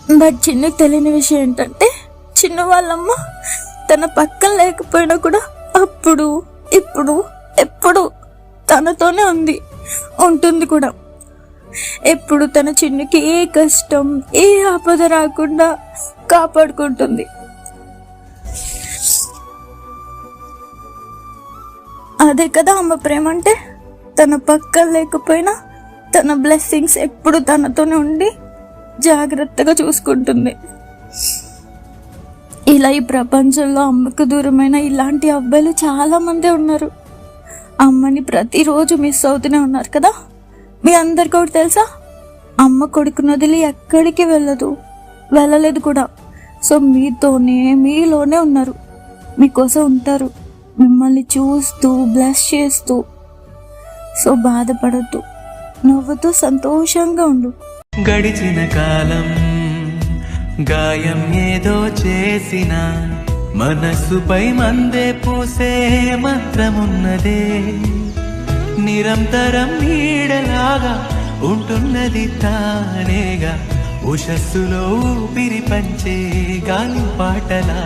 But చిన్నకు తెలియని విషయం ఏంటంటే చిన్న వాళ్ళమ్మ తన పక్కన లేకపోయినా కూడా అప్పుడు ఇప్పుడు ఎప్పుడు తనతోనే ఉంటుంది కూడా. ఎప్పుడు తన చిన్నకి ఏ కష్టం ఏ ఆపద రాకుండా కాపాడుకుంటుంది. అదే కదా అమ్మ ప్రేమ అంటే. తన పక్కన లేకపోయినా తన బ్లెస్సింగ్స్ ఎప్పుడు తనతోనే ఉండి జాగ్రత్తగా చూసుకుంటుంది. ఇలా ఈ ప్రపంచంలో అమ్మకు దూరమైన ఇలాంటి అబ్బాయిలు చాలా మంది ఉన్నారు. అమ్మని ప్రతిరోజు మిస్ అవుతూనే ఉన్నారు కదా. మీ అందరికీ ఒకటి తెలుసా, అమ్మ కొడుకుని వదిలి ఎక్కడికి వెళ్ళలేదు కూడా. సో మీలోనే ఉన్నారు, మీకోసం ఉంటారు, మిమ్మల్ని చూస్తూ బ్లెస్ చేస్తూ. సో బాధపడద్దు, నవ్వుతూ సంతోషంగా ఉండు. గడిచిన కాలం గాయం ఏదో చేసిన మనస్సుపై మందే పూసే మంత్రమున్నదే. నిరంతరం నీడలాగా ఉంటున్నది తానేగా, ఉషస్సులో ఊపిరి పంచే గాలి పాటలా.